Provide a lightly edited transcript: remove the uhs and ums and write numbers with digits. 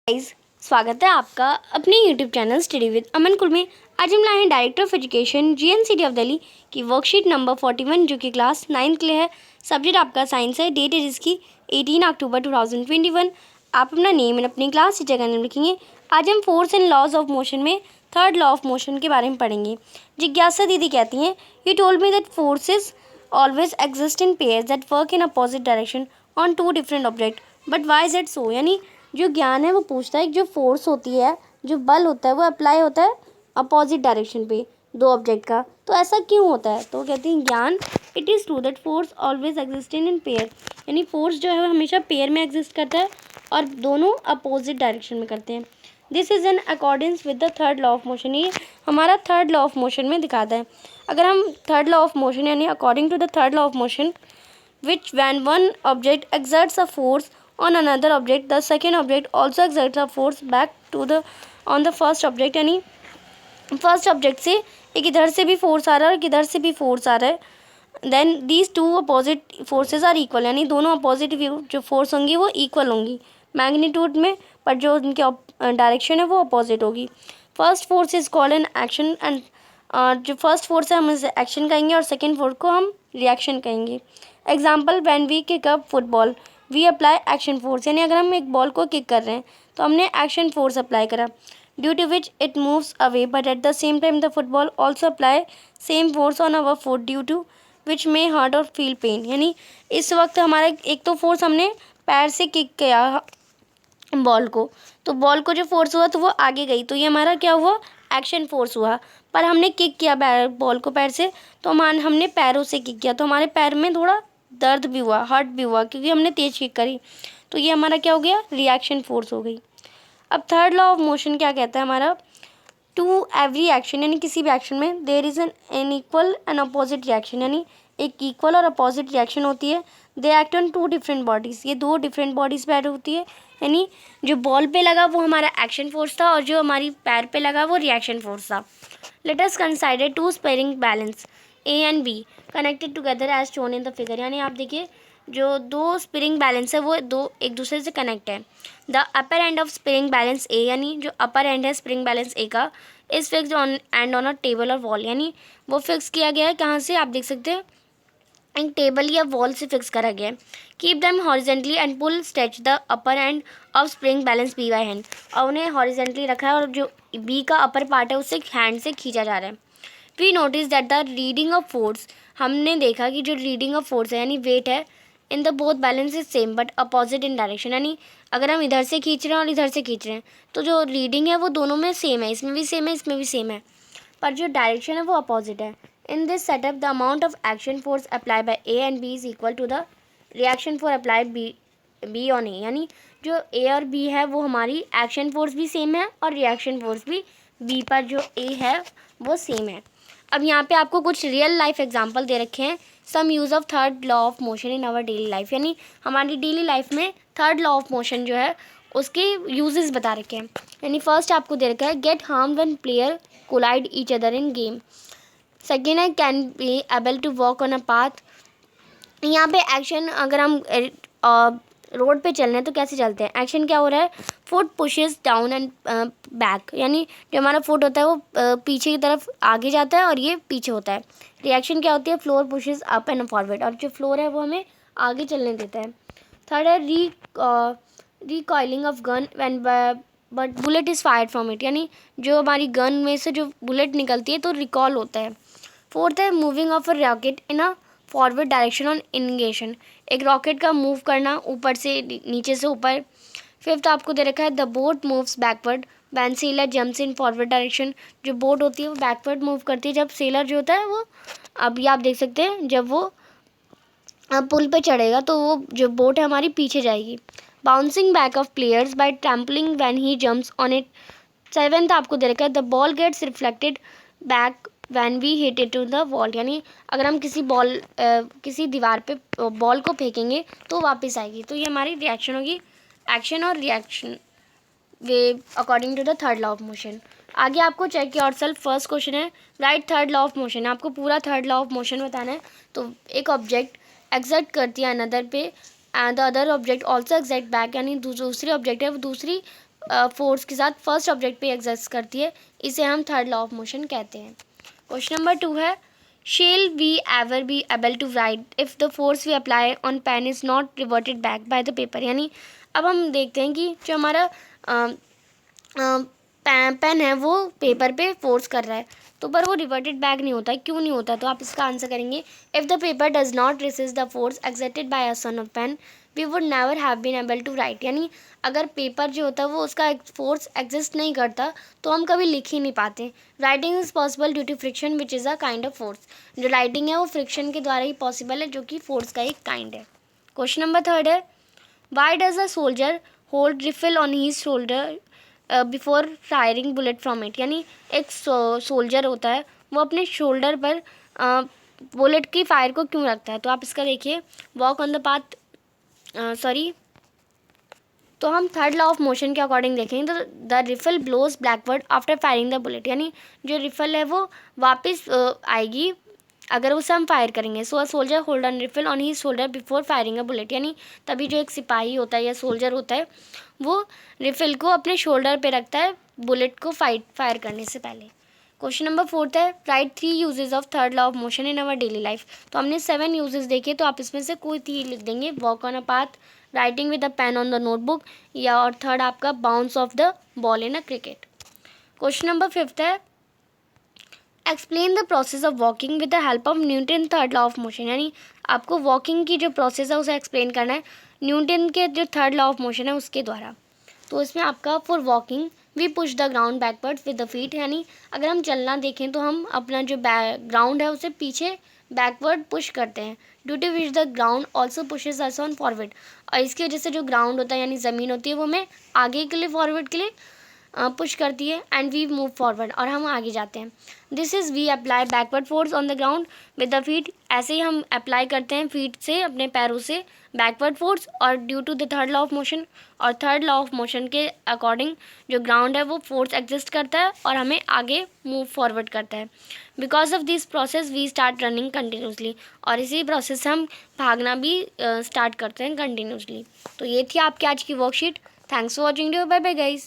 Guys, स्वागत है आपका अपने यूट्यूब चैनल स्टडी विद अमन कुल में। आज हम लाए हैं director of education GNCT of Delhi की वर्कशीट नंबर 41 जो कि क्लास 9 के लिए है। सब्जेक्ट आपका साइंस है। डेट है जिसकी 18 अक्टूबर 2021। आप अपना नेम एंड अपनी क्लास टीचर का नेम लिखेंगे। आज हम force and laws of motion में थर्ड लॉ ऑफ मोशन के बारे में पढ़ेंगे। जिज्ञासा दीदी कहती हैं, you told me that forces always exist in pairs that work in opposite direction on two different object, but why is it so. यानी जो ज्ञान है वो पूछता है, जो फोर्स होती है, जो बल होता है वो अप्लाई होता है अपोजिट डायरेक्शन पे दो ऑब्जेक्ट का, तो ऐसा क्यों होता है। तो कहते हैं ज्ञान, it is true that force always exist in pair. यानी फोर्स जो है वो हमेशा पेयर में एग्जिस्ट करता है और दोनों अपोजिट डायरेक्शन में करते हैं। This is in accordance with the third law of motion. ये हमारा थर्ड लॉ ऑफ मोशन में दिखाता है। अगर हम थर्ड लॉ ऑफ मोशन यानी according to the third law of motion which when one object exerts a force on another object, the second object also exerts a force back to the on the first object। यानी first object से एक इधर से भी force आ रहा है और इधर से भी फोर्स आ रहा है। Then these two opposite forces are equal. यानी दोनों अपोजिट जो फोर्स होंगी वो इक्वल होंगी मैग्नीट्यूड में, पर जो उनके डायरेक्शन है वो अपोजिट होगी। First force is called an action and जो फर्स्ट फोर्स है हम इसे एक्शन कहेंगे और सेकेंड फोर्स को हम रिएक्शन कहेंगे। Example, when we kick up football we apply action force. यानी अगर हम एक बॉल को किक कर रहे हैं तो हमने एक्शन फोर्स अप्लाई करा, due to which it moves away, but at the same time the football also apply same force on our foot due to which may hurt और फील पेन। यानी इस वक्त हमारा एक तो फोर्स हमने पैर से किक किया बॉल को, तो बॉल को जो फोर्स हुआ तो वो आगे गई, तो ये हमारा क्या हुआ, एक्शन फोर्स हुआ। पर हमने किक किया बॉल को पैर से, तो हमने पैरों से किक किया, तो हमारे पैर में थोड़ा दर्द भी हुआ, हर्ट भी हुआ, क्योंकि हमने तेज किक करी, तो ये हमारा क्या हो गया, रिएक्शन फोर्स हो गई। अब थर्ड लॉ ऑफ मोशन क्या कहता है हमारा, टू एवरी एक्शन, यानी किसी भी एक्शन में there is an equal and opposite reaction. यानी एक इक्वल और अपोजिट रिएक्शन होती है। They act on two different bodies, ये दो डिफरेंट बॉडीज़ पे होती है। यानी जो बॉल पे लगा वो हमारा एक्शन फोर्स था और जो हमारी पैर पे लगा वो रिएक्शन फोर्स था। Let us consider two spring balance A and B connected together as shown in the figure. यानी आप देखिए जो दो स्प्रिंग बैलेंस है वो दो एक दूसरे से कनेक्ट है। The upper end of spring balance A, यानी जो अपर एंड है स्प्रिंग बैलेंस ए का, is fixed on end on a table और वॉल। यानी वो फिक्स किया गया है कहाँ से, आप देख सकते हैं एक टेबल या वॉल से फिक्स करा गया है। Keep them horizontally and pull stretch the upper end of spring balance B by hand. और उन्हें हॉरिजेंटली रखा है और जो बी का अपर पार्ट है उससे हैंड से खींचा जा रहा है। We notice that the reading of force, हमने देखा कि जो रीडिंग ऑफ फोर्स है यानी वेट है, in the both balance is same but opposite in direction. यानी अगर हम इधर से खींच रहे हैं और इधर से खींच रहे हैं तो जो रीडिंग है वो दोनों में सेम है, इसमें भी सेम है इसमें भी सेम है, पर जो डायरेक्शन है वो अपोजिट है। In this setup the amount of action force apply by A and B is equal to the reaction force applied B on A. यानी जो ए और बी है वो हमारी एक्शन फोर्स भी सेम है और रिएक्शन फोर्स भी बी पर जो ए है वो सेम है। अब यहाँ पे आपको कुछ रियल लाइफ एग्जांपल दे रखे हैं। Some use of third law of motion in our daily life, यानी हमारी डेली लाइफ में थर्ड लॉ ऑफ मोशन जो है उसके यूजेस बता रखे हैं। यानी फर्स्ट आपको दे रखा है, get harm when player collide each other in game. Second है, can be able to walk on a path. यहाँ पे एक्शन, अगर हम रोड पे चल रहे हैं तो कैसे चलते हैं, एक्शन क्या हो रहा है, foot pushes down and back. यानी जो हमारा फुट होता है वो पीछे की तरफ आगे जाता है और ये पीछे होता है। रिएक्शन क्या होती है, floor pushes up and forward, और जो फ्लोर है वो हमें आगे चलने देता है। थर्ड है recoiling of gun when but bullet is fired from it. यानी जो हमारी गन में से जो बुलेट निकलती है तो रिकॉल होता है। फोर्थ है, moving of a rocket in a forward direction on ignition, एक रॉकेट का मूव करना ऊपर से नीचे से ऊपर। फिफ्थ आपको दे रखा है, the boat moves backward when sailor jumps in forward direction. जो बोट होती है वो बैकवर्ड मूव करती है जब सेलर जो होता है वो, अभी आप देख सकते हैं जब वो पुल पे चढ़ेगा तो वो जो बोट है हमारी पीछे जाएगी। Bouncing back of players by trampling when he jumps on it. Seventh आपको दे रखा है, the ball gets reflected back when we hit it to the wall. यानी अगर हम किसी दीवार पे बॉल को फेंकेंगे तो वापस आएगी, तो ये हमारी रिएक्शन होगी, एक्शन और रिएक्शन वे according to the third law of motion. आगे आपको check yourself, first question है, right third law of motion. आपको पूरा थर्ड लॉ ऑफ मोशन बताना है। तो एक ऑब्जेक्ट एक्सर्ट करती है अनदर पे and the other object also exert back, यानी दूसरी ऑब्जेक्ट है वो दूसरी फोर्स के साथ फर्स्ट ऑब्जेक्ट पे एग्जिस्ट करती है, इसे हम थर्ड लॉ ऑफ मोशन कहते हैं। क्वेश्चन नंबर 2 है, shall we ever be able to write if the force we apply on pen is not reverted back by the paper. यानी अब हम देखते हैं कि जो हमारा पेन है वो पेपर पे फोर्स कर रहा है, तो पर वो रिवर्टेड बैक नहीं होता है, क्यों नहीं होता? तो आप इसका आंसर करेंगे, if the paper does not resist the force exerted by us on a pen we would never have been able to write. यानी अगर पेपर जो होता है वो उसका फोर्स एग्जिस्ट नहीं करता तो हम कभी लिख ही नहीं पाते। Writing is possible due to friction which is a kind of force. जो राइटिंग है वो फ्रिक्शन के द्वारा ही पॉसिबल है, जो कि फोर्स का एक काइंड है। क्वेश्चन नंबर 3 है, why does a soldier hold refill on his shoulder before firing bullet from it. यानी एक सोल्जर होता है वो अपने शोल्डर पर बुलेट की फायर को क्यों रखता है? तो आप इसका देखिए, वॉक ऑन द पाथ तो हम थर्ड लॉ ऑफ मोशन के अकॉर्डिंग देखेंगे तो the rifle blows backward after firing the bullet. यानी जो रिफल है वो वापस आएगी अगर उसे हम फायर करेंगे। So a soldier hold on rifle on his shoulder before firing a bullet. यानी तभी जो एक सिपाही होता है या सोल्जर होता है वो रिफिल को अपने शोल्डर पे रखता है बुलेट को फायर करने से पहले। क्वेश्चन नंबर 4 है, right 3 uses of third law of motion in our daily life. तो हमने 7 यूजेस देखे, तो आप इसमें से कोई 3 लिख देंगे, walk on a path, writing with a pain on the notebook, या और थर्ड आपका bounce off the ball in a cricket. Question number 5 है, explain the process of walking with the help of Newton third law of motion. यानी आपको walking की जो process है उसे एक्सप्लेन करना है न्यूटन के जो थर्ड लॉ ऑफ मोशन है उसके द्वारा। तो इसमें आपका for walking we push the ground backwards with the feet. यानी अगर हम चलना देखें तो हम अपना जो ग्राउंड है उसे पीछे बैकवर्ड पुश करते हैं, due to which the ground also pushes us on forward. और इसकी वजह से जो ग्राउंड होता है यानी ज़मीन होती है वो हमें आगे के लिए फॉरवर्ड के लिए पुश करती है, एंड वी मूव फॉरवर्ड और हम आगे जाते हैं। This is we apply backward force on the ground with the feet. ऐसे ही हम अप्लाई करते हैं फीट से, अपने पैरों से बैकवर्ड फोर्स, और due to the third law of motion, और थर्ड लॉ ऑफ मोशन के अकॉर्डिंग जो ग्राउंड है वो फोर्स एग्जिस्ट करता है और हमें आगे मूव फॉरवर्ड करता है। Because of this process we start running continuously. और इसी प्रोसेस से हम भागना भी स्टार्ट करते हैं कंटिन्यूसली। तो ये थी आपकी आज की worksheet. Thanks for watching, bye bye guys.